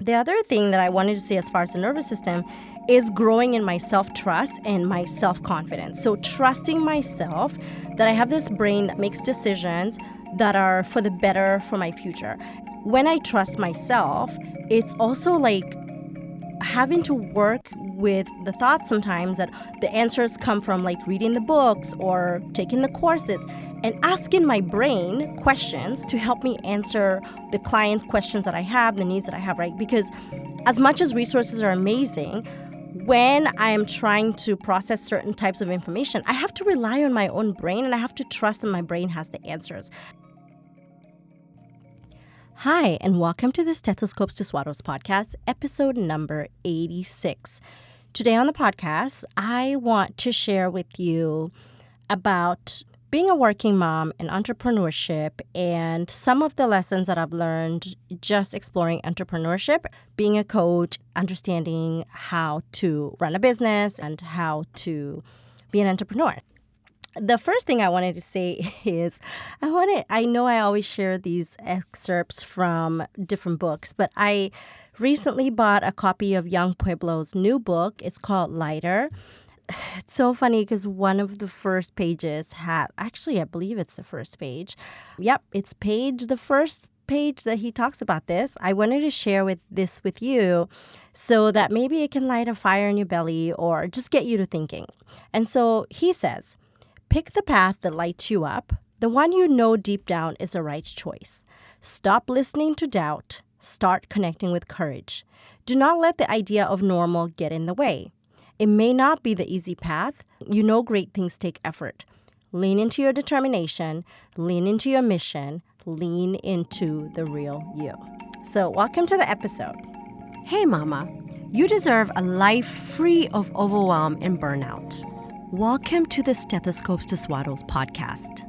The other thing that I wanted to say as far as the nervous system is growing in my self-trust and my self-confidence. So trusting myself that I have this brain that makes decisions that are for the better for my future. When I trust myself, it's also like having to work with the thought sometimes that the answers come from like reading the books or taking the courses and asking my brain questions to help me answer the client questions that I have, the needs that I have, right? Because as much as resources are amazing, when I am trying to process certain types of information, I have to rely on my own brain and I have to trust that my brain has the answers. Hi, and welcome to the Stethoscopes to Swaddles podcast, episode number 86. Today on the podcast, I want to share with you about being a working mom and entrepreneurship and some of the lessons that I've learned just exploring entrepreneurship, being a coach, understanding how to run a business and how to be an entrepreneur. The first thing I wanted to say is I know I always share these excerpts from different books, but I recently bought a copy of Young Pueblo's new book. It's called Lighter. It's so funny because one of the first pages I believe it's the first page. Yep, it's the first page that he talks about this. I wanted to share this with you so that maybe it can light a fire in your belly or just get you to thinking. And so he says, pick the path that lights you up, the one you know deep down is the right choice. Stop listening to doubt. Start connecting with courage. Do not let the idea of normal get in the way. It may not be the easy path. You know great things take effort. Lean into your determination. Lean into your mission. Lean into the real you. So welcome to the episode. Hey, Mama. You deserve a life free of overwhelm and burnout. Welcome to the Stethoscopes to Swaddles podcast.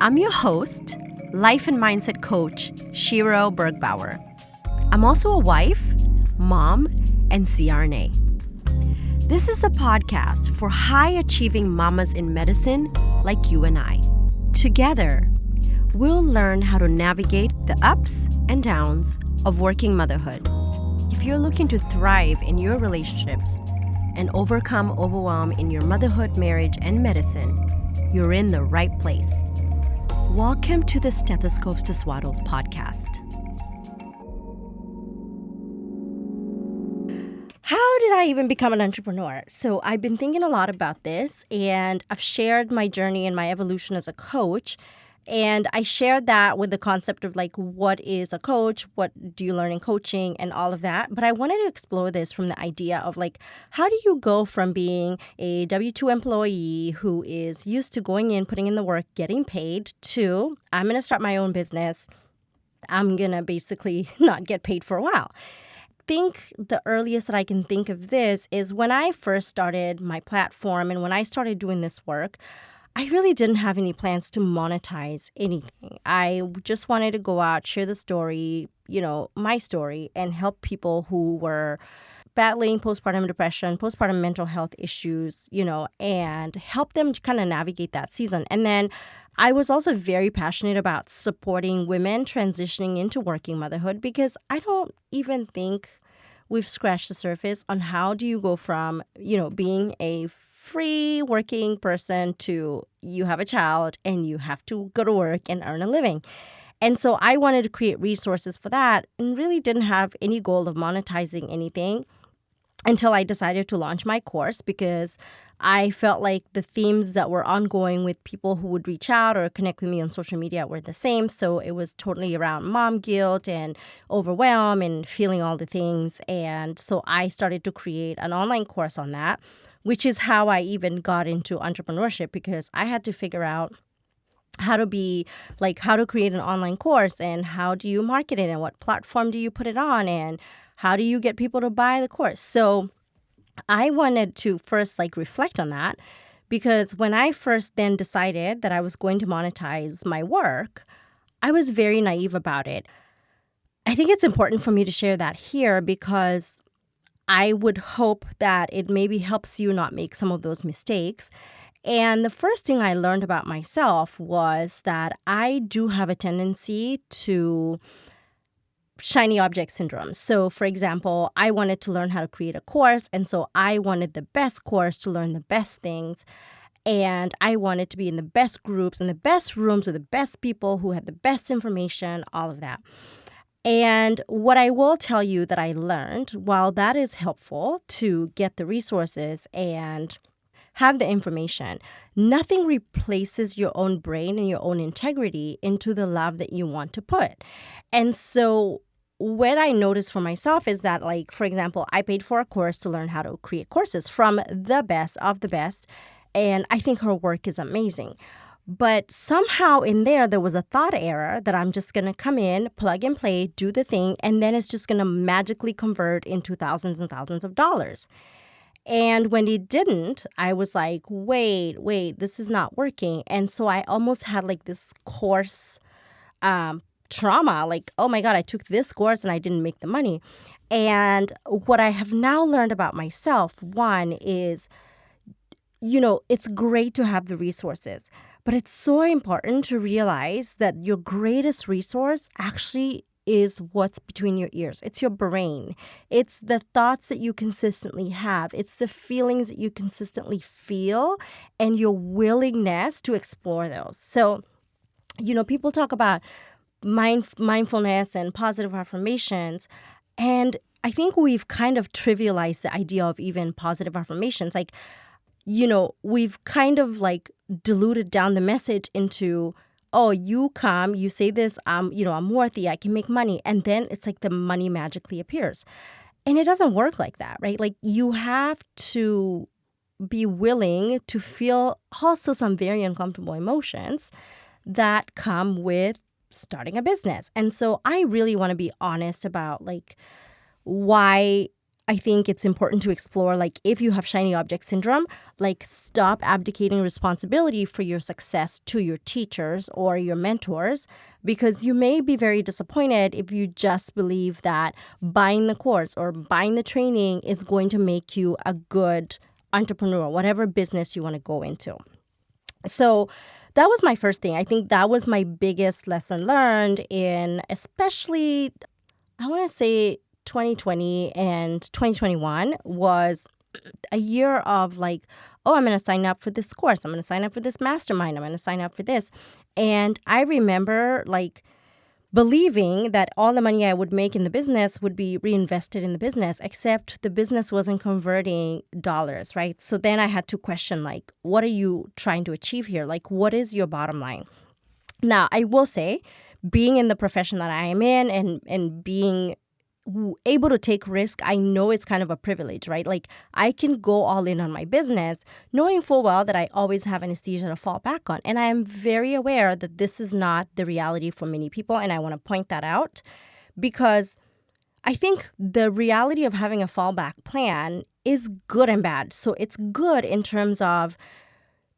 I'm your host, life and mindset coach, Shiro Bergbauer. I'm also a wife, mom, and CRNA. This is the podcast for high-achieving mamas in medicine like you and I. Together, we'll learn how to navigate the ups and downs of working motherhood. If you're looking to thrive in your relationships and overcome overwhelm in your motherhood, marriage, and medicine, you're in the right place. Welcome to the Stethoscopes to Swaddles podcast. How did I even become an entrepreneur? So I've been thinking a lot about this, and I've shared my journey and my evolution as a coach. And I shared that with the concept of like, what is a coach? What do you learn in coaching and all of that? But I wanted to explore this from the idea of like, how do you go from being a W-2 employee who is used to going in, putting in the work, getting paid, to I'm going to start my own business. I'm going to basically not get paid for a while. Think the earliest that I can think of this is when I first started my platform and when I started doing this work, I really didn't have any plans to monetize anything. I just wanted to go out, share the story, my story, and help people who were battling postpartum depression, postpartum mental health issues, and help them kind of navigate that season. And then I was also very passionate about supporting women transitioning into working motherhood because I don't even think we've scratched the surface on how do you go from, being a free working person to you have a child and you have to go to work and earn a living. And so I wanted to create resources for that and really didn't have any goal of monetizing anything until I decided to launch my course because I felt like the themes that were ongoing with people who would reach out or connect with me on social media were the same. So it was totally around mom guilt and overwhelm and feeling all the things. And so I started to create an online course on that, which is how I even got into entrepreneurship because I had to figure out how to create an online course and how do you market it and what platform do you put it on and how do you get people to buy the course. So I wanted to first reflect on that because when I first then decided that I was going to monetize my work, I was very naive about it. I think it's important for me to share that here because I would hope that it maybe helps you not make some of those mistakes. And the first thing I learned about myself was that I do have a tendency to shiny object syndrome. So, for example, I wanted to learn how to create a course. And so I wanted the best course to learn the best things. And I wanted to be in the best groups, in the best rooms with the best people who had the best information, all of that. And what I will tell you that I learned, while that is helpful to get the resources and have the information, nothing replaces your own brain and your own integrity into the love that you want to put. And so what I noticed for myself is that, like, for example, I paid for a course to learn how to create courses from the best of the best. And I think her work is amazing. But somehow in there was a thought error that I'm just going to come in, plug and play, do the thing, and then it's just going to magically convert into thousands and thousands of dollars. And when it didn't, I was like, wait, this is not working. And so I almost had like this course trauma, like, oh my God, I took this course and I didn't make the money. And what I have now learned about myself, one is, it's great to have the resources, but it's so important to realize that your greatest resource actually is what's between your ears. It's your brain. It's the thoughts that you consistently have. It's the feelings that you consistently feel and your willingness to explore those. So, people talk about mindfulness and positive affirmations, and I think we've kind of trivialized the idea of even positive affirmations. Like, we've kind of like diluted down the message into, oh, you come, you say this, I'm worthy, I can make money. And then it's like the money magically appears. And it doesn't work like that, right? Like, you have to be willing to feel also some very uncomfortable emotions that come with starting a business. And so I really want to be honest about like why I think it's important to explore, like, if you have shiny object syndrome, like, stop abdicating responsibility for your success to your teachers or your mentors, because you may be very disappointed if you just believe that buying the course or buying the training is going to make you a good entrepreneur, whatever business you want to go into. So that was my first thing. I think that was my biggest lesson learned in, especially, I want to say, 2020 and 2021 was a year of like, oh, I'm going to sign up for this course. I'm going to sign up for this mastermind. I'm going to sign up for this. And I remember like believing that all the money I would make in the business would be reinvested in the business, except the business wasn't converting dollars, right? So then I had to question, like, what are you trying to achieve here? Like, what is your bottom line? Now, I will say, being in the profession that I am in and being able to take risk, I know it's kind of a privilege, right? Like, I can go all in on my business, knowing full well that I always have anesthesia to fall back on. And I am very aware that this is not the reality for many people. And I want to point that out because I think the reality of having a fallback plan is good and bad. So it's good in terms of,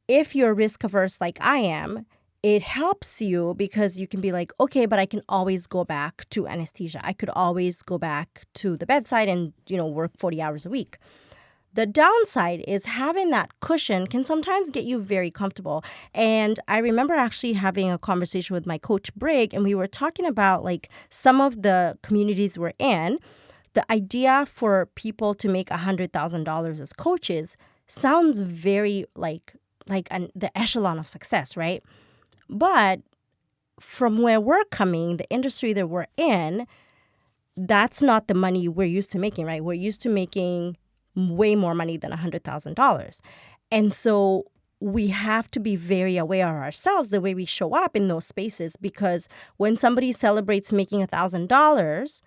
if you're risk averse like I am, it helps you because you can be like, okay, but I can always go back to anesthesia. I could always go back to the bedside and, work 40 hours a week. The downside is having that cushion can sometimes get you very comfortable. And I remember actually having a conversation with my coach, Brig, and we were talking about like some of the communities we're in. The idea for people to make $100,000 as coaches sounds very like the echelon of success, right? But from where we're coming, the industry that we're in, that's not the money we're used to making, right? We're used to making way more money than $100,000. And so we have to be very aware of ourselves, the way we show up in those spaces, because when somebody celebrates making $1,000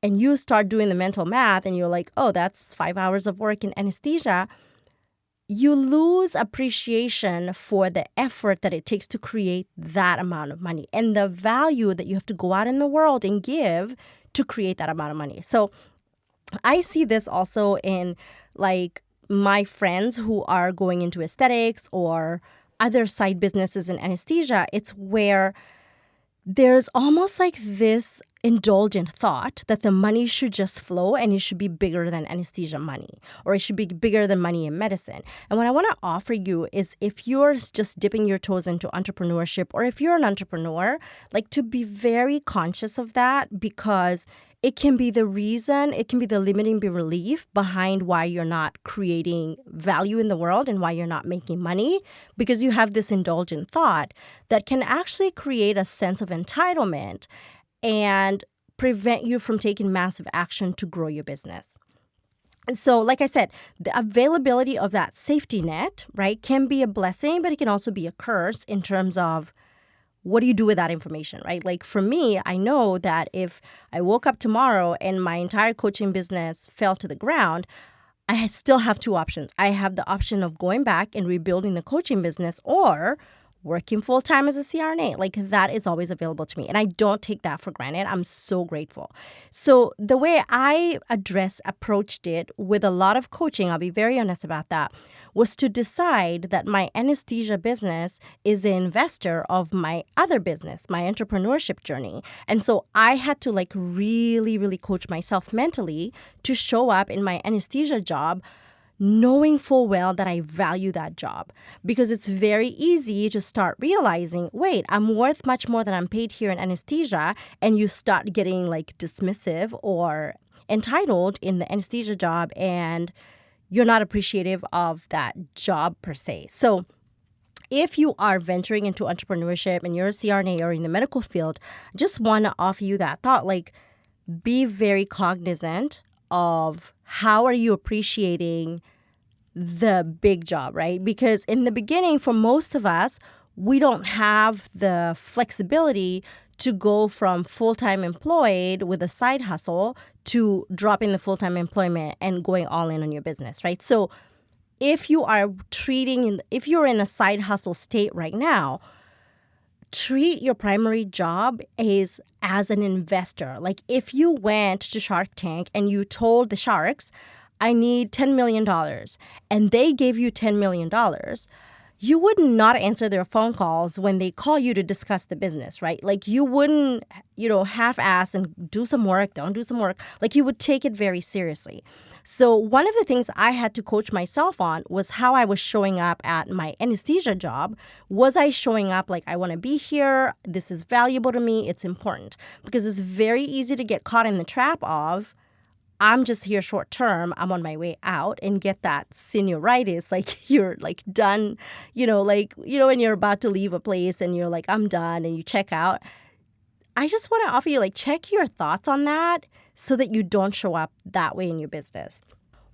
and you start doing the mental math and you're like, oh, that's 5 hours of work in anesthesia, you lose appreciation for the effort that it takes to create that amount of money and the value that you have to go out in the world and give to create that amount of money. So I see this also in like my friends who are going into aesthetics or other side businesses in anesthesia. It's where there's almost like this indulgent thought that the money should just flow and it should be bigger than anesthesia money, or it should be bigger than money in medicine. And what I want to offer you is, if you're just dipping your toes into entrepreneurship, or if you're an entrepreneur, like, to be very conscious of that, because it can be the reason, it can be the limiting belief behind why you're not creating value in the world and why you're not making money, because you have this indulgent thought that can actually create a sense of entitlement and prevent you from taking massive action to grow your business. And so, like I said, the availability of that safety net, right, can be a blessing, but it can also be a curse in terms of, what do you do with that information, right? Like, for me, I know that if I woke up tomorrow and my entire coaching business fell to the ground, I still have two options. I have the option of going back and rebuilding the coaching business, or working full time as a CRNA. Like, that is always available to me. And I don't take that for granted. I'm so grateful. So the way I approached it with a lot of coaching, I'll be very honest about that, was to decide that my anesthesia business is the investor of my other business, my entrepreneurship journey. And so I had to, like, really, really coach myself mentally to show up in my anesthesia job knowing full well that I value that job, because it's very easy to start realizing, wait, I'm worth much more than I'm paid here in anesthesia, and you start getting, like, dismissive or entitled in the anesthesia job, and you're not appreciative of that job per se. So if you are venturing into entrepreneurship and you're a CRNA or in the medical field, I just want to offer you that thought, like, be very cognizant of how are you appreciating the big job, right? Because in the beginning, for most of us, we don't have the flexibility to go from full-time employed with a side hustle to dropping the full-time employment and going all in on your business, right? So if you're in a side hustle state right now, treat your primary job as an investor. Like, if you went to Shark Tank and you told the sharks, I need $10 million, and they gave you $10 million, you would not answer their phone calls when they call you to discuss the business, right? Like, you wouldn't, half-ass and do some work, don't do some work. Like, you would take it very seriously. So one of the things I had to coach myself on was how I was showing up at my anesthesia job. Was I showing up like, I want to be here, this is valuable to me, it's important? Because it's very easy to get caught in the trap of, I'm just here short term, I'm on my way out, and get that senioritis, like, you're, like, done, when you're about to leave a place and you're like, I'm done, and you check out. I just want to offer you, like, check your thoughts on that so that you don't show up that way in your business.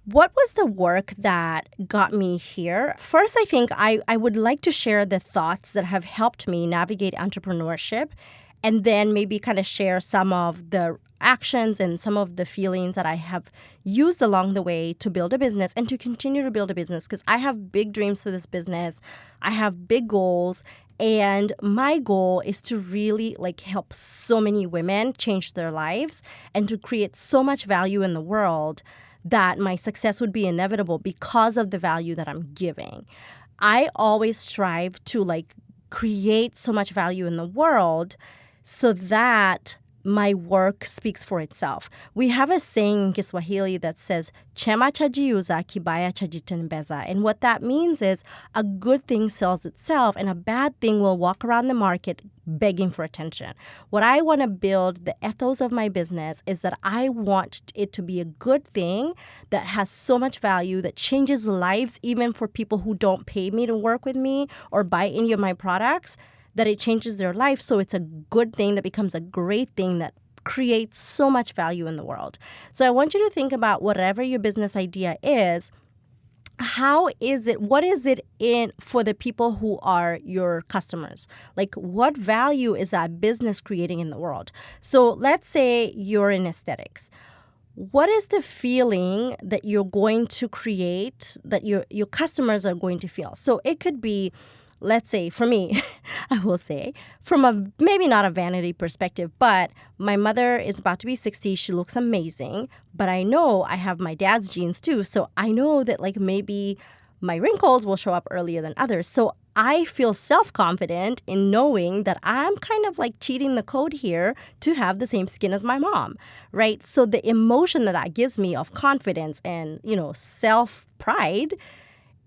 What was the work that got me here? First, I think I would like to share the thoughts that have helped me navigate entrepreneurship, and then maybe kind of share some of the actions and some of the feelings that I have used along the way to build a business and to continue to build a business, because I have big dreams for this business. I have big goals. And my goal is to really, like, help so many women change their lives and to create so much value in the world that my success would be inevitable because of the value that I'm giving. I always strive to, like, create so much value in the world so that my work speaks for itself. We have a saying in Kiswahili that says, Chema chajiuza, kibaya chajitembeza. And what that means is, a good thing sells itself and a bad thing will walk around the market begging for attention. What I want to build, the ethos of my business, is that I want it to be a good thing that has so much value, that changes lives even for people who don't pay me to work with me or buy any of my products, that it changes their life. So it's a good thing that becomes a great thing that creates so much value in the world. So I want you to think about whatever your business idea is, what is it in for the people who are your customers? Like, what value is that business creating in the world? So let's say you're in aesthetics. What is the feeling that you're going to create that your customers are going to feel? So it could be, let's say, for me, I will say, from a maybe not a vanity perspective, but my mother is about to be 60. She looks amazing, but I know I have my dad's genes too. So I know that, like, maybe my wrinkles will show up earlier than others. So I feel self-confident in knowing that I'm kind of like cheating the code here to have the same skin as my mom, right? So the emotion that that gives me of confidence and, self-pride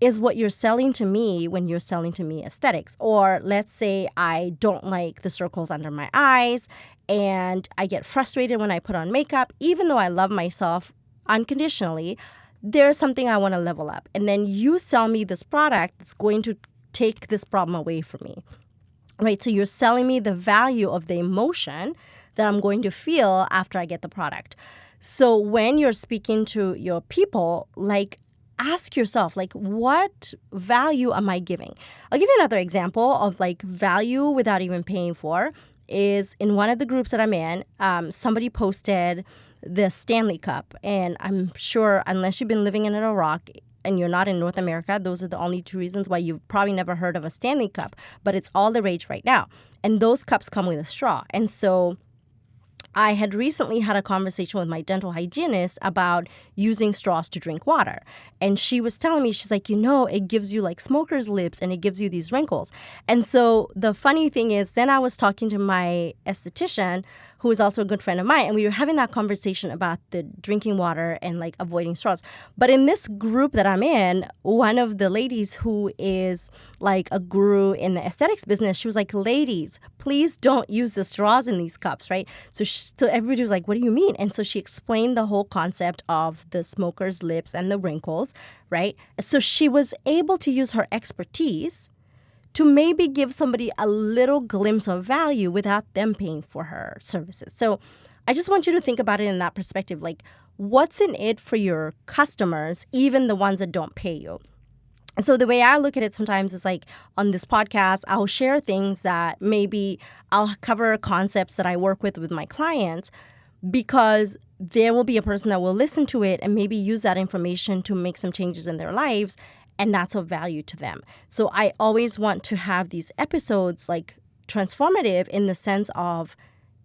is what you're selling to me when you're selling to me aesthetics. Or let's say I don't like the circles under my eyes and I get frustrated when I put on makeup, even though I love myself unconditionally, there's something I want to level up. And then you sell me this product that's going to take this problem away from me, right? So you're selling me the value of the emotion that I'm going to feel after I get the product. So when you're speaking to your people, like, ask yourself, like, what value am I giving? I'll give you another example of like value without even paying for is in one of the groups that I'm in, somebody posted the Stanley Cup. And I'm sure unless you've been living in Iraq and you're not in North America, those are the only two reasons why you've probably never heard of a Stanley Cup. But it's all the rage right now. And those cups come with a straw. And so I had recently had a conversation with my dental hygienist about using straws to drink water. And she was telling me, she's like, it gives you like smoker's lips and it gives you these wrinkles. And so the funny thing is, then I was talking to my esthetician, who is also a good friend of mine, and we were having that conversation about the drinking water and like avoiding straws. But in this group that I'm in, one of the ladies who is like a guru in the aesthetics business, she was like, ladies, please don't use the straws in these cups, right? So everybody was like, what do you mean? And so she explained the whole concept of the smoker's lips and the wrinkles, right? So she was able to use her expertise to maybe give somebody a little glimpse of value without them paying for her services. So I just want you to think about it in that perspective. Like, what's in it for your customers, even the ones that don't pay you? So the way I look at it sometimes is like on this podcast, I'll share things that maybe I'll cover concepts that I work with my clients, because there will be a person that will listen to it and maybe use that information to make some changes in their lives. And that's of value to them. So I always want to have these episodes like transformative in the sense of,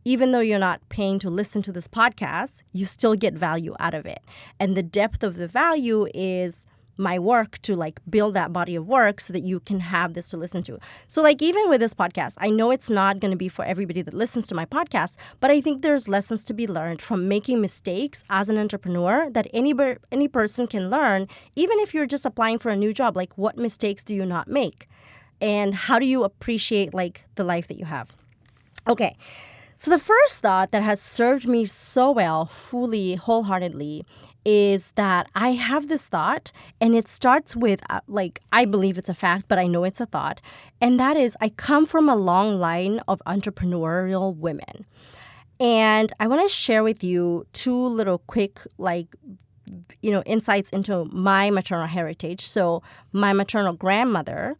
even though you're not paying to listen to this podcast, you still get value out of it. And the depth of the value is my work to like build that body of work so that you can have this to listen to. So like even with this podcast, I know it's not going to be for everybody that listens to my podcast, but I think there's lessons to be learned from making mistakes as an entrepreneur that any person can learn, even if you're just applying for a new job. Like, what mistakes do you not make? And how do you appreciate like the life that you have? Okay. So the first thought that has served me so well, fully, wholeheartedly, is that I have this thought, and it starts with, I believe it's a fact, but I know it's a thought. And that is, I come from a long line of entrepreneurial women. And I want to share with you two little quick, insights into my maternal heritage. So my maternal grandmother,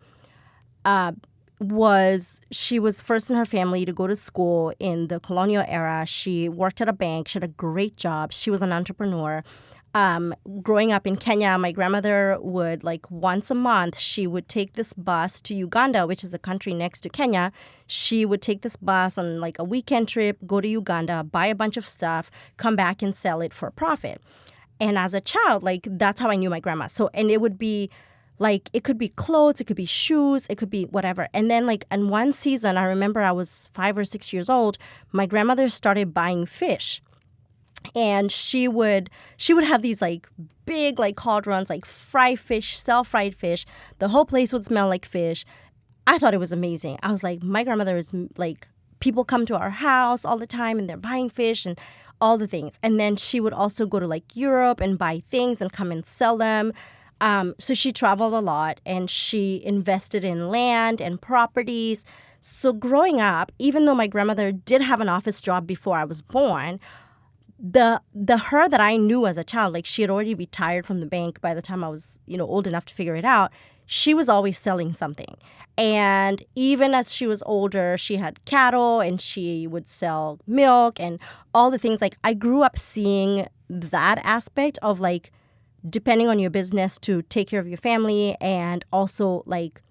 she was first in her family to go to school in the colonial era. She worked at a bank. She had a great job. She was an entrepreneur. Growing up in Kenya, my grandmother would, like, once a month, she would take this bus to Uganda, which is a country next to Kenya. She would take this bus on like a weekend trip, go to Uganda, buy a bunch of stuff, come back and sell it for a profit. And as a child, like, that's how I knew my grandma. So, and it would be like, it could be clothes, it could be shoes, it could be whatever. And then like in one season, I remember I was 5 or 6 years old, my grandmother started buying fish. And she would have these like big like cauldrons, like fried fish, fried fish. The whole place would smell like fish. I thought it was amazing. I was like, my grandmother is like, people come to our house all the time and they're buying fish and all the things. And then she would also go to like Europe and buy things and come and sell them. So she traveled a lot and she invested in land and properties. So growing up, even though my grandmother did have an office job before I was born, the her that I knew as a child, like, she had already retired from the bank by the time I was, old enough to figure it out. She was always selling something. And even as she was older, she had cattle and she would sell milk and all the things. Like, I grew up seeing that aspect of like, depending on your business to take care of your family and also like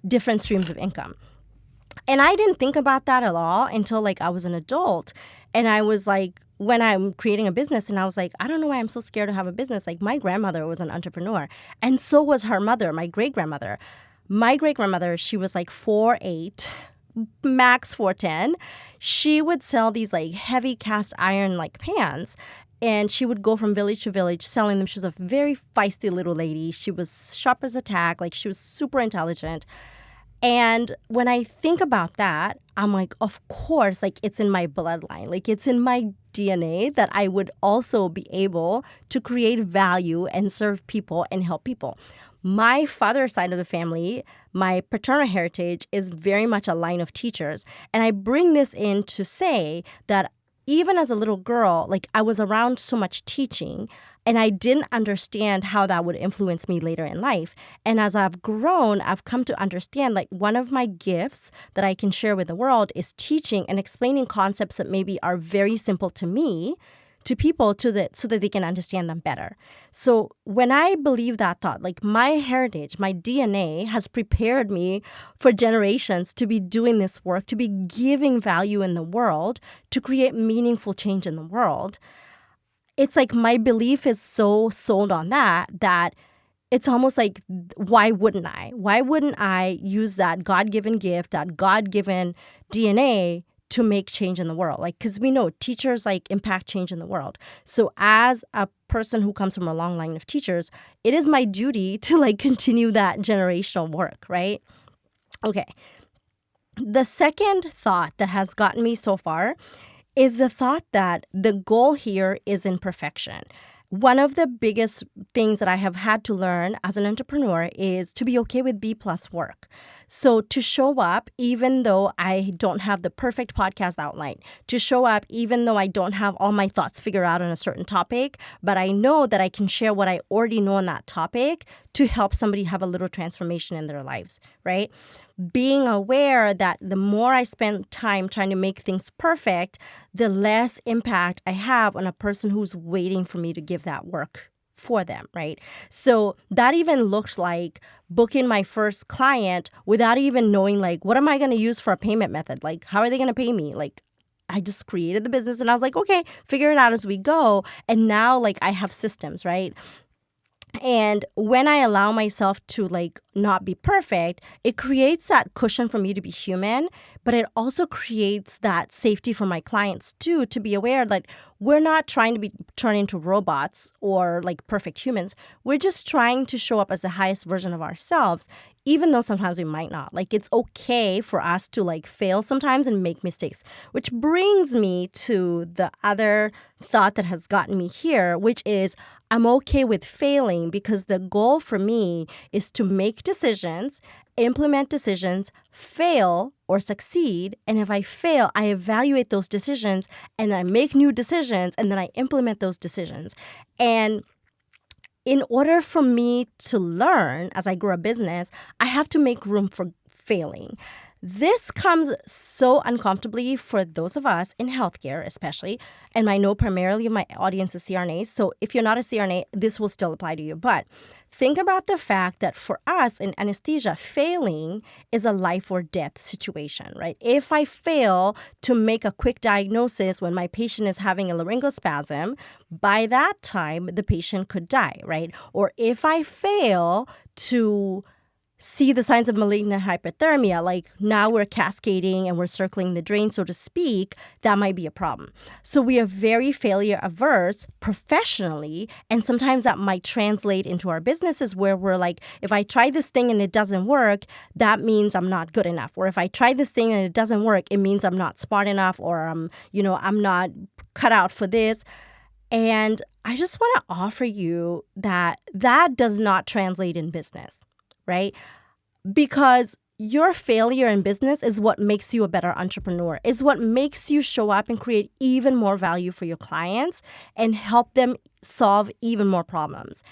different streams of income. And I didn't think about that at all until like I was an adult. And I was like, when I'm creating a business, and I was like, I don't know why I'm so scared to have a business. Like, my grandmother was an entrepreneur and so was her mother, my great grandmother. My great-grandmother, she was like 4'8", max 4'10". She would sell these like heavy cast iron like pans. And she would go from village to village selling them. She was a very feisty little lady. She was sharp as a tack. Like, she was super intelligent. And when I think about that, I'm like, of course, like, it's in my bloodline. Like, it's in my DNA that I would also be able to create value and serve people and help people. My father's side of the family, my paternal heritage, is very much a line of teachers. And I bring this in to say that even as a little girl, like, I was around so much teaching, and I didn't understand how that would influence me later in life. And as I've grown, I've come to understand, like, one of my gifts that I can share with the world is teaching and explaining concepts that maybe are very simple to me, to people, so that they can understand them better. So when I believe that thought, like, my heritage, my DNA has prepared me for generations to be doing this work, to be giving value in the world, to create meaningful change in the world. It's like my belief is so sold on that it's almost like, why wouldn't I? Why wouldn't I use that God-given gift, that God-given DNA to make change in the world? Like, because we know teachers, like, impact change in the world. So as a person who comes from a long line of teachers, it is my duty to, like, continue that generational work, right? Okay. The second thought that has gotten me so far is the thought that the goal here is imperfection. One of the biggest things that I have had to learn as an entrepreneur is to be okay with B+ work. So to show up even though I don't have the perfect podcast outline, to show up even though I don't have all my thoughts figured out on a certain topic, but I know that I can share what I already know on that topic to help somebody have a little transformation in their lives, right? Being aware that the more I spend time trying to make things perfect, the less impact I have on a person who's waiting for me to give that work for them, right? So that even looks like booking my first client without even knowing, like, what am I going to use for a payment method? Like, how are they going to pay me? Like, I just created the business and I was like, okay, figure it out as we go. And now, like, I have systems, right? And when I allow myself to, like, not be perfect, it creates that cushion for me to be human, but it also creates that safety for my clients too, to be aware that we're not trying to be turned into robots or, like, perfect humans. We're just trying to show up as the highest version of ourselves, even though sometimes we might not. Like, it's okay for us to, like, fail sometimes and make mistakes, which brings me to the other thought that has gotten me here, which is I'm okay with failing, because the goal for me is to make decisions, implement decisions, fail or succeed. And if I fail, I evaluate those decisions and I make new decisions and then I implement those decisions. And in order for me to learn as I grow a business, I have to make room for failing. This comes so uncomfortably for those of us in healthcare, especially. And I know primarily my audience is CRNAs. So if you're not a CRNA, this will still apply to you. But think about the fact that for us in anesthesia, failing is a life or death situation, right? If I fail to make a quick diagnosis when my patient is having a laryngospasm, by that time, the patient could die, right? Or if I fail to see the signs of malignant hyperthermia, like now we're cascading and we're circling the drain, so to speak, that might be a problem. So we are very failure averse professionally, and sometimes that might translate into our businesses where we're like, if I try this thing and it doesn't work, that means I'm not good enough. Or if I try this thing and it doesn't work, it means I'm not smart enough, or I'm not cut out for this. And I just want to offer you that does not translate in business, right? Because your failure in business is what makes you a better entrepreneur, is what makes you show up and create even more value for your clients and help them solve even more problems.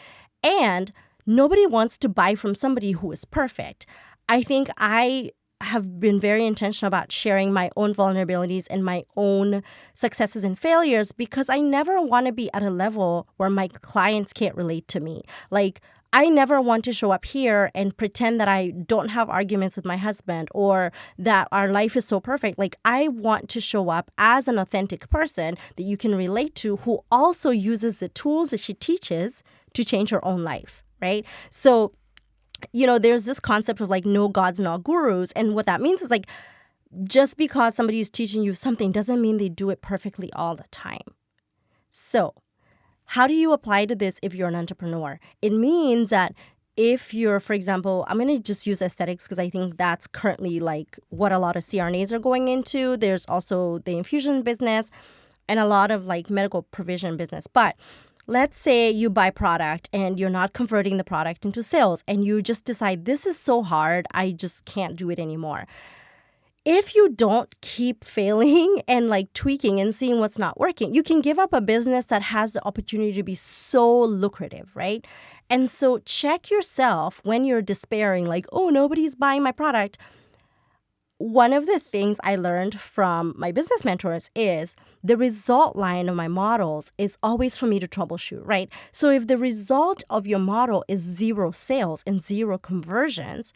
And nobody wants to buy from somebody who is perfect. I think I have been very intentional about sharing my own vulnerabilities and my own successes and failures, because I never want to be at a level where my clients can't relate to me. Like, I never want to show up here and pretend that I don't have arguments with my husband or that our life is so perfect. Like, I want to show up as an authentic person that you can relate to, who also uses the tools that she teaches to change her own life, right? So there's this concept of like no gods, no gurus. And what that means is like, just because somebody is teaching you something doesn't mean they do it perfectly all the time. So how do you apply to this if you're an entrepreneur? It means that if you're, for example, I'm going to just use aesthetics because I think that's currently like what a lot of CRNAs are going into. There's also the infusion business and a lot of like medical provision business. But let's say you buy product and you're not converting the product into sales and you just decide this is so hard, I just can't do it anymore. If you don't keep failing and like tweaking and seeing what's not working, you can give up a business that has the opportunity to be so lucrative, right? And so check yourself when you're despairing, like, oh, nobody's buying my product. One of the things I learned from my business mentors is the result line of my models is always for me to troubleshoot, right? So if the result of your model is 0 sales and 0 conversions,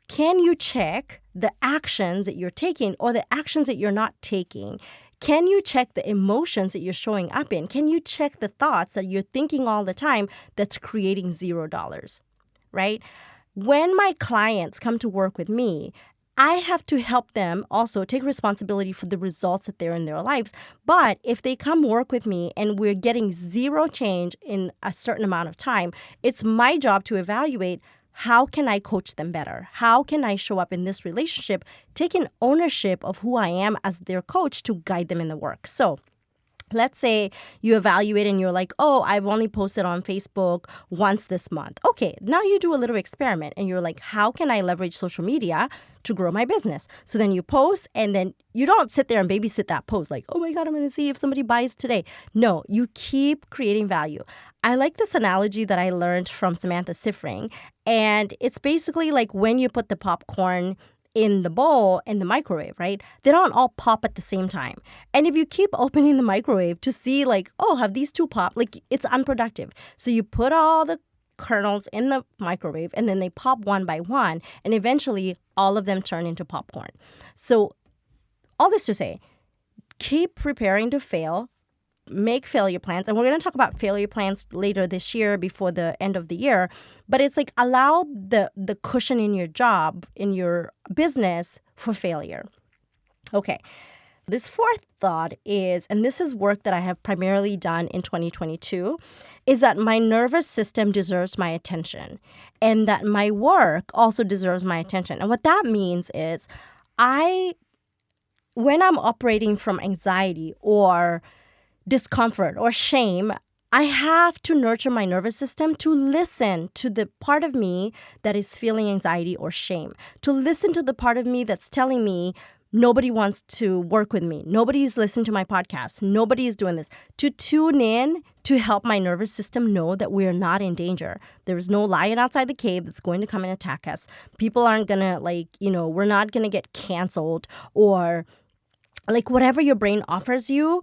can you check the actions that you're taking or the actions that you're not taking? Can you check the emotions that you're showing up in? Can you check the thoughts that you're thinking all the time that's creating $0, right? When my clients come to work with me, I have to help them also take responsibility for the results that they're in their lives. But if they come work with me and we're getting 0 change in a certain amount of time, it's my job to evaluate how can I coach them better? How can I show up in this relationship, taking ownership of who I am as their coach to guide them in the work? So let's say you evaluate and you're like, oh, I've only posted on Facebook once this month. Okay, now you do a little experiment and you're like, how can I leverage social media to grow my business? So then you post and then you don't sit there and babysit that post like, oh my God, I'm going to see if somebody buys today. No, you keep creating value. I like this analogy that I learned from Samantha Siffring. And it's basically like when you put the popcorn in the bowl in the microwave, right? They don't all pop at the same time. And if you keep opening the microwave to see like, oh, have these 2 popped? Like it's unproductive. So you put all the kernels in the microwave and then they pop one by one and eventually all of them turn into popcorn. So all this to say, keep preparing to fail. Make failure plans. And we're going to talk about failure plans later this year before the end of the year. But it's like allow the cushion in your job, in your business for failure. Okay. This 4th thought is, and this is work that I have primarily done in 2022, is that my nervous system deserves my attention and that my work also deserves my attention. And what that means is when I'm operating from anxiety or discomfort or shame, I have to nurture my nervous system to listen to the part of me that is feeling anxiety or shame, to listen to the part of me that's telling me nobody wants to work with me, nobody's listening to my podcast, nobody is doing this, to tune in to help my nervous system know that we're not in danger. There is no lion outside the cave that's going to come and attack us. People aren't going to we're not going to get canceled or like whatever your brain offers you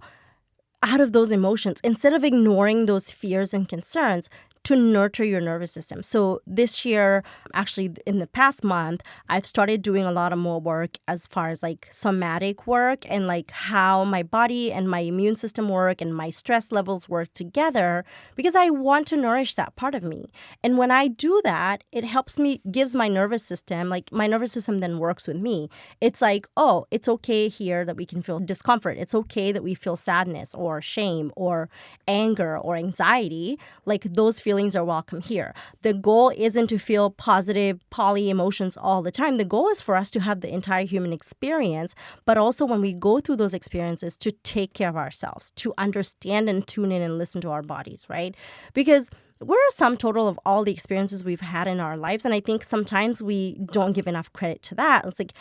out of those emotions, instead of ignoring those fears and concerns, to nurture your nervous system. So this year, actually in the past month, I've started doing a lot of more work as far as like somatic work and like how my body and my immune system work and my stress levels work together because I want to nourish that part of me. And when I do that, it helps me, gives my nervous system, like my nervous system then works with me. It's like, oh, it's okay here that we can feel discomfort. It's okay that we feel sadness or shame or anger or anxiety. Like those feelings are welcome here. The goal isn't to feel positive, poly emotions all the time. The goal is for us to have the entire human experience, but also when we go through those experiences to take care of ourselves, to understand and tune in and listen to our bodies, right? Because we're a sum total of all the experiences we've had in our lives. And I think sometimes we don't give enough credit to that. It's like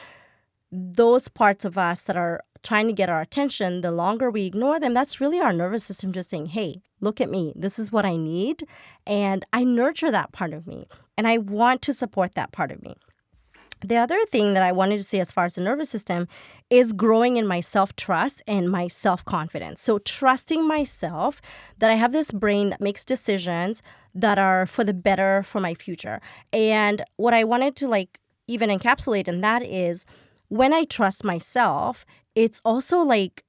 those parts of us that are trying to get our attention, the longer we ignore them, that's really our nervous system just saying, hey, look at me. This is what I need. And I nurture that part of me. And I want to support that part of me. The other thing that I wanted to say as far as the nervous system is growing in my self-trust and my self-confidence. So trusting myself that I have this brain that makes decisions that are for the better for my future. And what I wanted to even encapsulate in that is when I trust myself, it's also like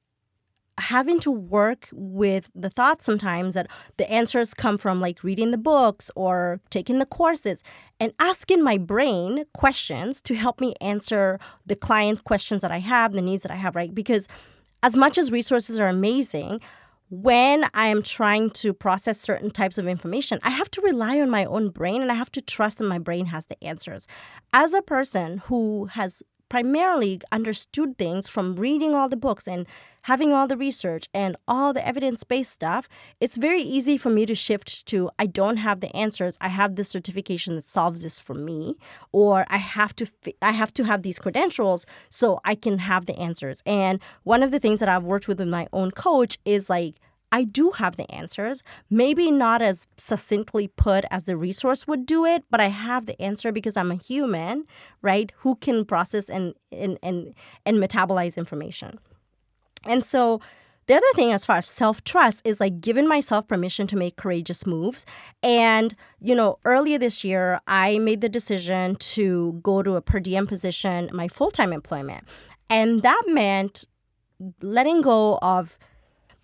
having to work with the thought sometimes that the answers come from like reading the books or taking the courses and asking my brain questions to help me answer the client questions that I have, the needs that I have, right? Because as much as resources are amazing, when I am trying to process certain types of information, I have to rely on my own brain and I have to trust that my brain has the answers. As a person who has primarily understood things from reading all the books and having all the research and all the evidence-based stuff, it's very easy for me to shift to I don't have the answers. I have this certification that solves this for me, or I have to have these credentials so I can have the answers. And one of the things that I've worked with my own coach is like I do have the answers, maybe not as succinctly put as the resource would do it, but I have the answer because I'm a human, right, who can process and metabolize information. And so the other thing as far as self-trust is like giving myself permission to make courageous moves. And, earlier this year, I made the decision to go to a per diem position, my full-time employment. And that meant letting go of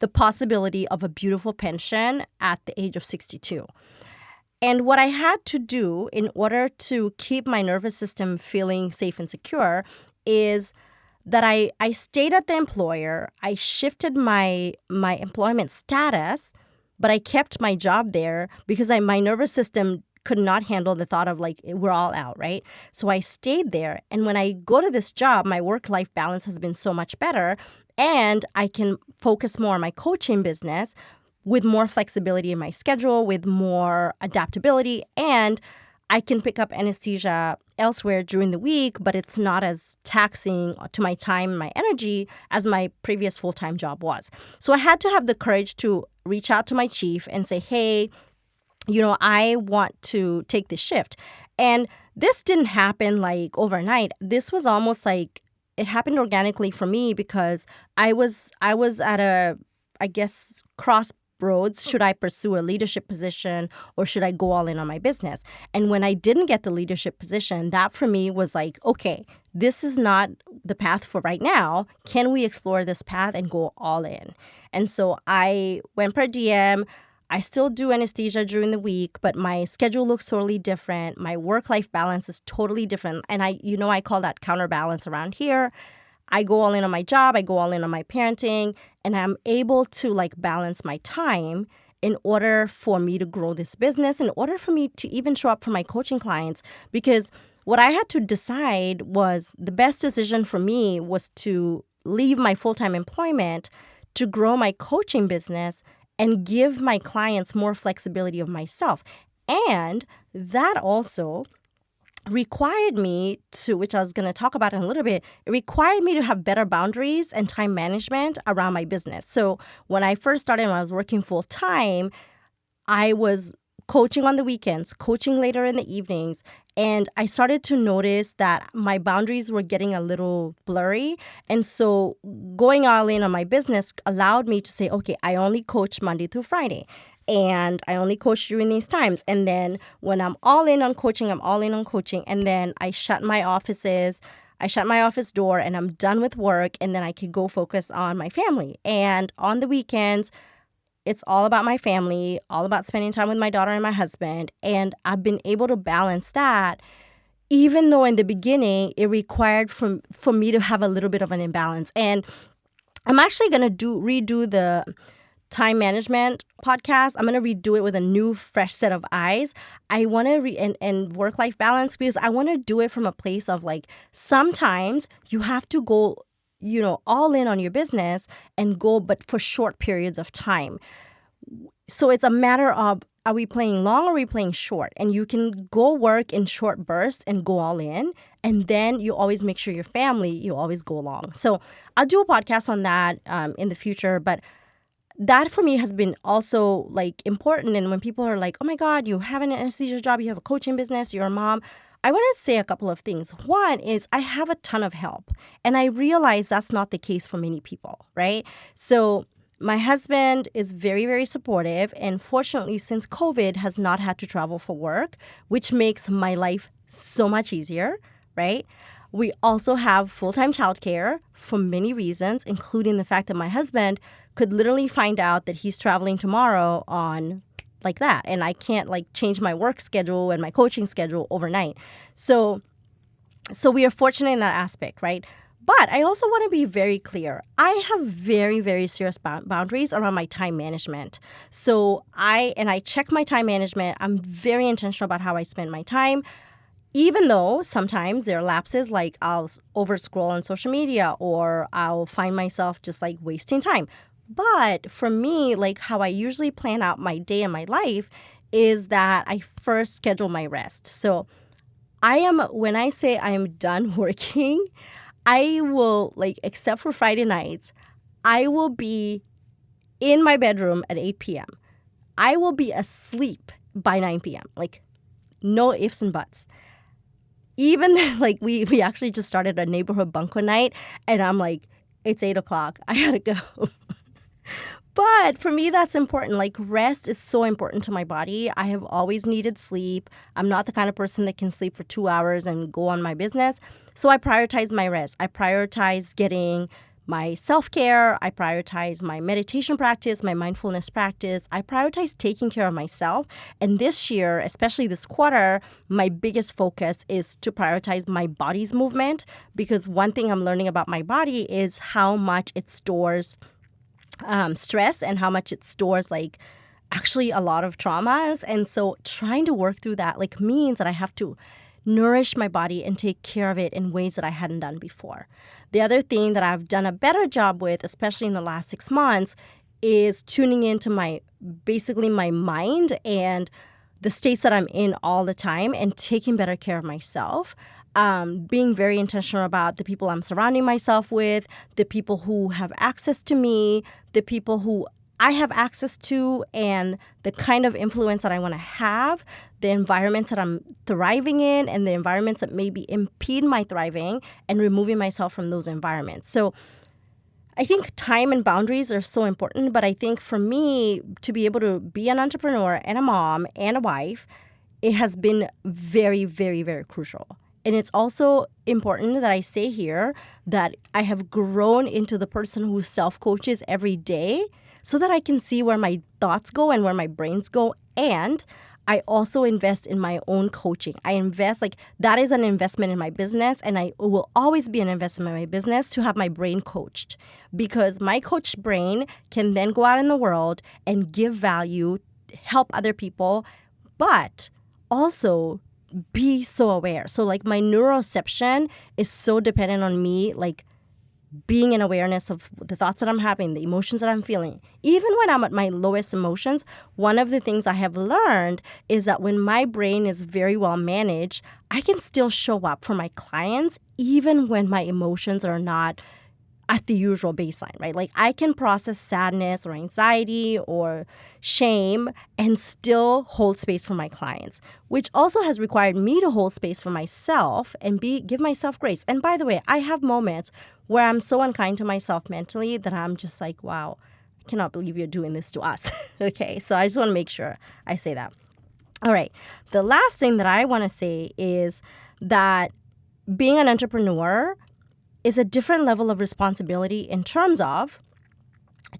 the possibility of a beautiful pension at the age of 62. And what I had to do in order to keep my nervous system feeling safe and secure is that I stayed at the employer. I shifted my employment status, but I kept my job there because my nervous system could not handle the thought of like, we're all out, right? So I stayed there. And when I go to this job, my work-life balance has been so much better. And I can focus more on my coaching business with more flexibility in my schedule, with more adaptability, and I can pick up anesthesia elsewhere during the week, but it's not as taxing to my time and my energy as my previous full-time job was. So I had to have the courage to reach out to my chief and say, hey, I want to take this shift. And this didn't happen like overnight. This was almost like it happened organically for me because I was at a, I guess, crossroads. Should I pursue a leadership position or should I go all in on my business? And when I didn't get the leadership position, that for me was like, okay, this is not the path for right now. Can we explore this path and go all in? And so I went per diem. I still do anesthesia during the week, but my schedule looks totally different. My work-life balance is totally different. And I call that counterbalance around here. I go all in on my job. I go all in on my parenting. And I'm able to like balance my time in order for me to grow this business, in order for me to even show up for my coaching clients. Because what I had to decide was the best decision for me was to leave my full-time employment to grow my coaching business and give my clients more flexibility of myself. And that also required me to, which I was going to talk about in a little bit, it required me to have better boundaries and time management around my business. So when I first started, when I was working full time, I was coaching on the weekends, coaching later in the evenings, and I started to notice that my boundaries were getting a little blurry. And so going all in on my business allowed me to say, okay, I only coach Monday through Friday. And I only coach during these times. And then when I'm all in on coaching, I'm all in on coaching. And then I shut my office door and I'm done with work. And then I can go focus on my family. And on the weekends, it's all about my family, all about spending time with my daughter and my husband. And I've been able to balance that, even though in the beginning it required for me to have a little bit of an imbalance. And I'm actually going to redo the time management podcast. I'm going to redo it with a new, fresh set of eyes. I want to and work-life balance, because I want to do it from a place of like, sometimes you have to go all in on your business and go, but for short periods of time. So it's a matter of, are we playing long or are we playing short? And you can go work in short bursts and go all in. And then you always make sure your family, you always go along. So I'll do a podcast on that in the future. But that for me has been also like important. And when people are like, oh my God, you have an anesthesia job, you have a coaching business, you're a mom, I want to say a couple of things. One is I have a ton of help, and I realize that's not the case for many people, right? So my husband is very, very supportive, and fortunately, since COVID, has not had to travel for work, which makes my life so much easier, right? We also have full-time childcare for many reasons, including the fact that my husband could literally find out that he's traveling tomorrow on like that. And I can't like change my work schedule and my coaching schedule overnight. So we are fortunate in that aspect, right? But I also want to be very clear. I have very, very serious boundaries around my time management. So I check my time management. I'm very intentional about how I spend my time, even though sometimes there are lapses like I'll over scroll on social media or I'll find myself just like wasting time. But for me, like how I usually plan out my day and my life is that I first schedule my rest. So when I say I am done working, I will, like, except for Friday nights, I will be in my bedroom at 8 p.m. I will be asleep by 9 p.m. Like, no ifs and buts. Even, like, we actually just started a neighborhood bunko night, and I'm like, it's 8 o'clock. I gotta go. But for me, that's important. Like, rest is so important to my body. I have always needed sleep. I'm not the kind of person that can sleep for 2 hours and go on my business. So I prioritize my rest. I prioritize getting my self-care. I prioritize my meditation practice, my mindfulness practice. I prioritize taking care of myself. And this year, especially this quarter, my biggest focus is to prioritize my body's movement, because one thing I'm learning about my body is how much it stores stress and how much it stores like actually a lot of traumas. And so trying to work through that like means that I have to nourish my body and take care of it in ways that I hadn't done before. The other thing that I've done a better job with, especially in the last 6 months, is tuning into basically my mind and the states that I'm in all the time and taking better care of myself. Being very intentional about the people I'm surrounding myself with, the people who have access to me, the people who I have access to, and the kind of influence that I want to have, the environments that I'm thriving in, and the environments that maybe impede my thriving, and removing myself from those environments. So I think time and boundaries are so important, but I think for me, to be able to be an entrepreneur and a mom and a wife, it has been very, very, very crucial. And it's also important that I say here that I have grown into the person who self-coaches every day so that I can see where my thoughts go and where my brains go. And I also invest in my own coaching. I invest, like, that is an investment in my business, and it will always be an investment in my business to have my brain coached, because my coached brain can then go out in the world and give value, help other people, but also be so aware. So like my neuroception is so dependent on me, like being in awareness of the thoughts that I'm having, the emotions that I'm feeling. Even when I'm at my lowest emotions, one of the things I have learned is that when my brain is very well managed, I can still show up for my clients even when my emotions are not at the usual baseline, right? Like I can process sadness or anxiety or shame and still hold space for my clients, which also has required me to hold space for myself and give myself grace. And by the way, I have moments where I'm so unkind to myself mentally that I'm just like, wow, I cannot believe you're doing this to us. Okay, so I just want to make sure I say that. All right, the last thing that I want to say is that being an entrepreneur is a different level of responsibility in terms of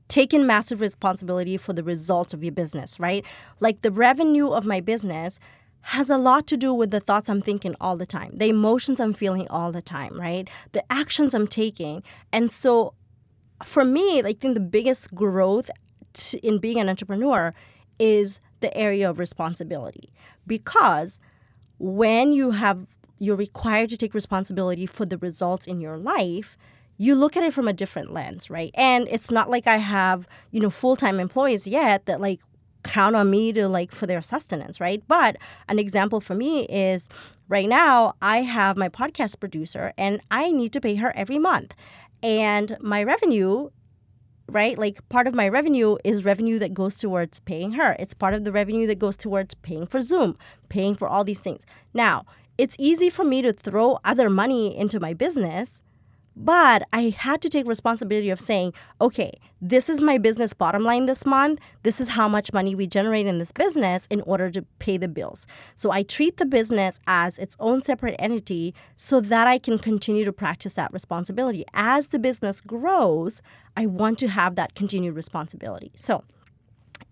taking massive responsibility for the results of your business, right? Like the revenue of my business has a lot to do with the thoughts I'm thinking all the time, the emotions I'm feeling all the time, right? The actions I'm taking. And so for me, I think the biggest growth in being an entrepreneur is the area of responsibility, because when you're required to take responsibility for the results in your life, you look at it from a different lens, right? And it's not like I have, full-time employees yet that like count on me to like for their sustenance, right? But an example for me is right now I have my podcast producer and I need to pay her every month. And my revenue, right? Like part of my revenue is revenue that goes towards paying her. It's part of the revenue that goes towards paying for Zoom, paying for all these things. Now, it's easy for me to throw other money into my business, But I had to take responsibility of saying, okay, this is my business bottom line this month. This is how much money we generate in this business in order to pay the bills. So I treat the business as its own separate entity so that I can continue to practice that responsibility. As the business grows, I want to have that continued responsibility. So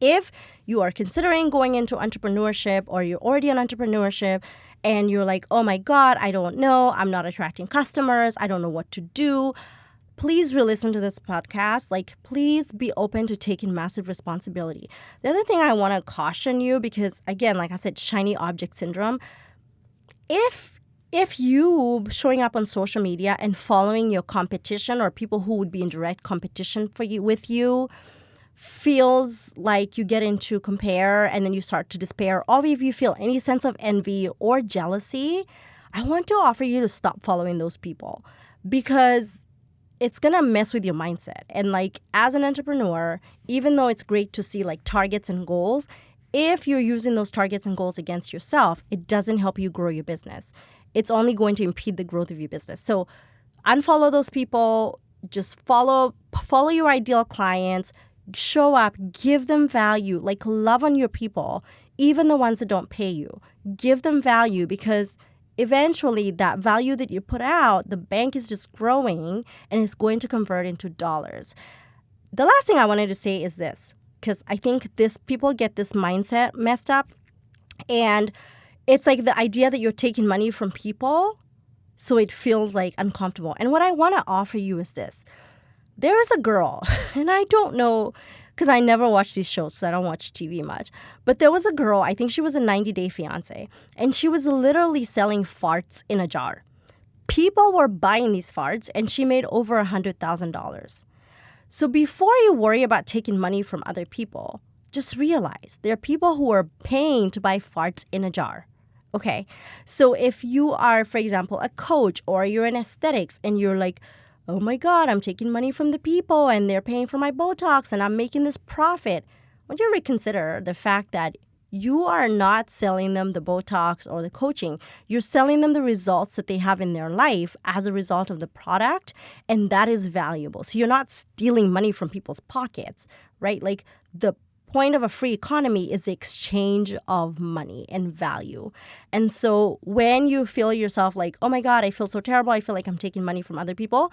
if you are considering going into entrepreneurship or you're already in entrepreneurship and you're like, oh my God, I don't know, I'm not attracting customers, I don't know what to do, please re-listen to this podcast. Like, please be open to taking massive responsibility. The other thing I want to caution you, because again, like I said, shiny object syndrome, if you showing up on social media and following your competition or people who would be in direct competition with you feels like you get into compare and then you start to despair, or if you feel any sense of envy or jealousy, I want to offer you to stop following those people, because it's going to mess with your mindset. And like, as an entrepreneur, even though it's great to see like targets and goals, if you're using those targets and goals against yourself, it doesn't help you grow your business. It's only going to impede the growth of your business. So unfollow those people, just follow your ideal clients, show up, give them value, like love on your people, even the ones that don't pay you. Give them value, because eventually that value that you put out, the bank is just growing and it's going to convert into dollars. The last thing I wanted to say is this, because I think people get this mindset messed up, and it's like the idea that you're taking money from people, so it feels like uncomfortable. And what I want to offer you is this. There is a girl, and I don't know, because I never watch these shows, because I don't watch TV much. But there was a girl, I think she was a 90-day fiancé, and she was literally selling farts in a jar. People were buying these farts, and she made over $100,000. So before you worry about taking money from other people, just realize there are people who are paying to buy farts in a jar. Okay? So if you are, for example, a coach, or you're in aesthetics, and you're like, oh my God, I'm taking money from the people and they're paying for my Botox and I'm making this profit. I want you to reconsider the fact that you are not selling them the Botox or the coaching. You're selling them the results that they have in their life as a result of the product, and that is valuable. So you're not stealing money from people's pockets, right? Like, the point of a free economy is the exchange of money and value. And so when you feel yourself like, oh my God, I feel so terrible, I feel like I'm taking money from other people,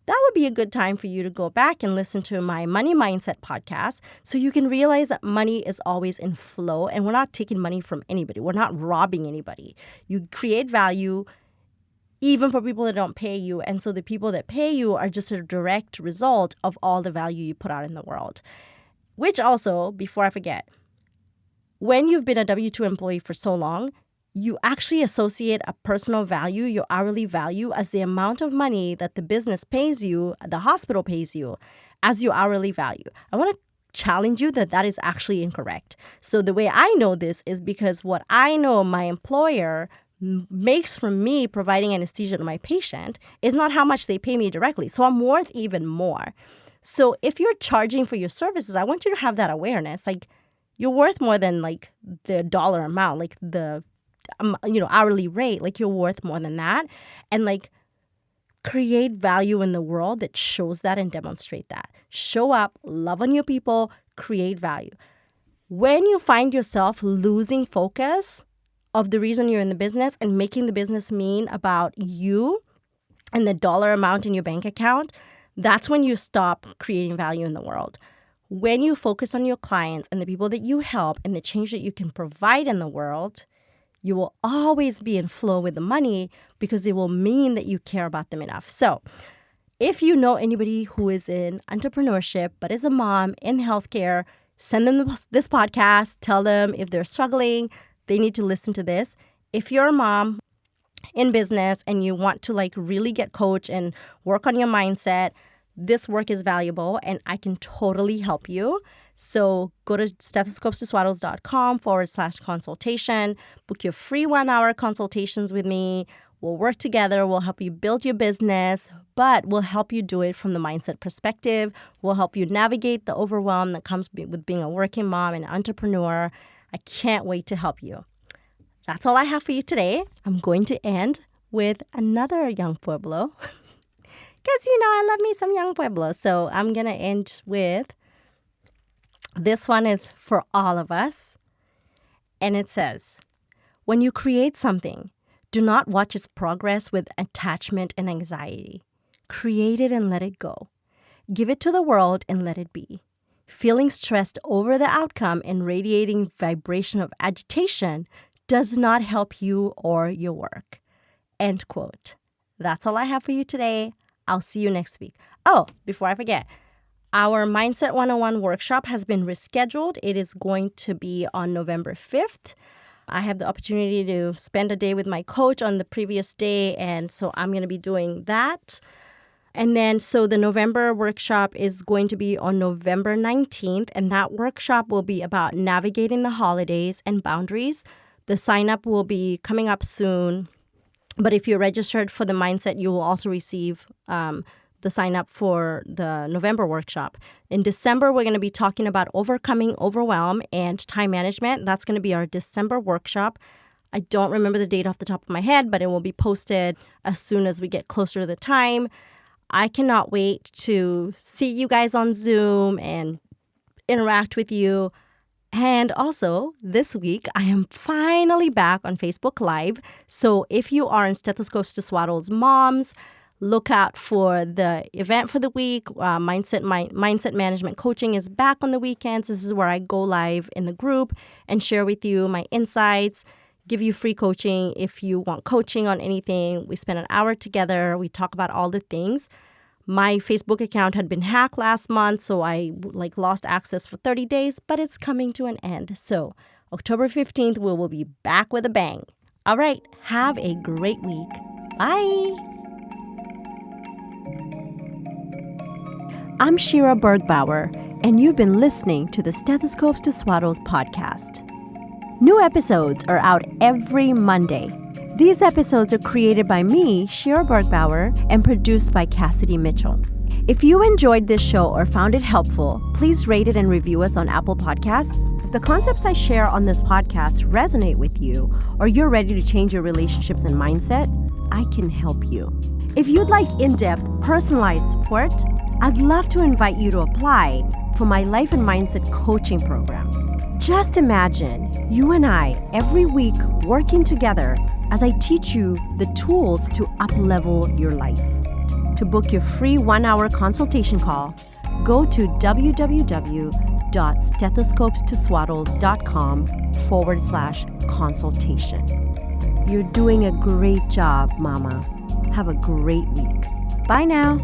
that would be a good time for you to go back and listen to my Money Mindset podcast, so you can realize that money is always in flow and we're not taking money from anybody. We're not robbing anybody. You create value even for people that don't pay you. And so the people that pay you are just a direct result of all the value you put out in the world. Which also, before I forget, when you've been a W-2 employee for so long, you actually associate a personal value, your hourly value, as the amount of money that the business pays you, the hospital pays you, as your hourly value. I want to challenge you that is actually incorrect. So the way I know this is because what I know my employer makes from me providing anesthesia to my patient is not how much they pay me directly. So I'm worth even more. So if you're charging for your services, I want you to have that awareness. Like, you're worth more than like the dollar amount, like the hourly rate. Like, you're worth more than that. And like, create value in the world that shows that and demonstrate that. Show up, love on your people, create value. When you find yourself losing focus of the reason you're in the business and making the business mean about you and the dollar amount in your bank account, that's when you stop creating value in the world. When you focus on your clients and the people that you help and the change that you can provide in the world, you will always be in flow with the money, because it will mean that you care about them enough. So if you know anybody who is in entrepreneurship but is a mom in healthcare, send them this podcast. Tell them if they're struggling, they need to listen to this. If you're a mom in business and you want to like really get coached and work on your mindset, this work is valuable and I can totally help you. So go to stethoscopestoswaddles.com/consultation. Book your free 1-hour consultations with me. We'll work together. We'll help you build your business, but we'll help you do it from the mindset perspective. We'll help you navigate the overwhelm that comes with being a working mom and entrepreneur. I can't wait to help you. That's all I have for you today. I'm going to end with another young Pueblo. Because, I love me some young Pueblo. So I'm going to end with this one is for all of us. And it says, when you create something, do not watch its progress with attachment and anxiety. Create it and let it go. Give it to the world and let it be. Feeling stressed over the outcome and radiating vibration of agitation does not help you or your work. End quote. That's all I have for you today. I'll see you next week. Oh, before I forget, our Mindset 101 workshop has been rescheduled. It is going to be on November 5th. I have the opportunity to spend a day with my coach on the previous day, and so I'm going to be doing that. And then, so the November workshop is going to be on November 19th, and that workshop will be about navigating the holidays and boundaries. The sign-up will be coming up soon, but if you're registered for the Mindset, you will also receive the sign-up for the November workshop. In December, we're going to be talking about overcoming overwhelm and time management. That's going to be our December workshop. I don't remember the date off the top of my head, but it will be posted as soon as we get closer to the time. I cannot wait to see you guys on Zoom and interact with you. And also, this week, I am finally back on Facebook Live. So if you are in Stethoscopes to Swaddle's moms, look out for the event for the week. Mindset Management Coaching is back on the weekends. This is where I go live in the group and share with you my insights, give you free coaching if you want coaching on anything. We spend an hour together. We talk about all the things. My Facebook account had been hacked last month, so I lost access for 30 days, but it's coming to an end. So October 15th, we will be back with a bang. All right, have a great week. Bye. I'm Shira Bergbauer, and you've been listening to the Stethoscopes to Swaddles podcast. New episodes are out every Monday. These episodes are created by me, Shira Bergbauer, and produced by Cassidy Mitchell. If you enjoyed this show or found it helpful, please rate it and review us on Apple Podcasts. If the concepts I share on this podcast resonate with you, or you're ready to change your relationships and mindset, I can help you. If you'd like in-depth, personalized support, I'd love to invite you to apply for my Life and Mindset coaching program. Just imagine you and I every week working together as I teach you the tools to up-level your life. To book your free 1-hour consultation call, go to www.stethoscopestoswaddles.com/consultation. You're doing a great job, Mama. Have a great week. Bye now.